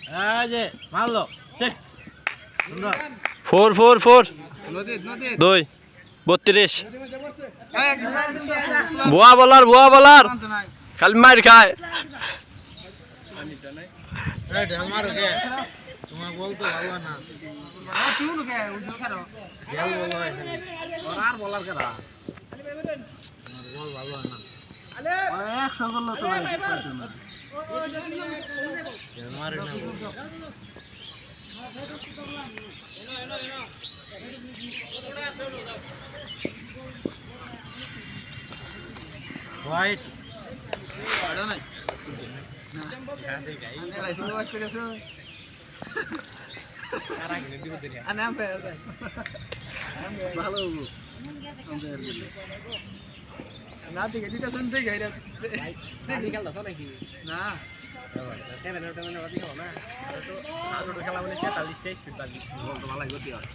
এই যে মারলো চেক সুন্দর 4 2 32 বুয়া বলার খালি মার খায় এই আমার কে তোমার বলতো ভালো না কিউন কে উজল কারো জেল বলো এখানে ওর আর বলার কেডা বল ভালো না আলে 100 করলো তো ভাই আমার না হোয়াইট আড়া নাই লাইসেন্স ওয়াশ করেছো কারা গেলে দিব দেরি আনে আম ভালো না দেখে দিটা শুন দেখে এটা দেখি খেলা তো নাকি না ক্যামেরা ওটা হলো না তো খেলা বলে 43 স্পিড বাজি বলতো ভালো গতি হয়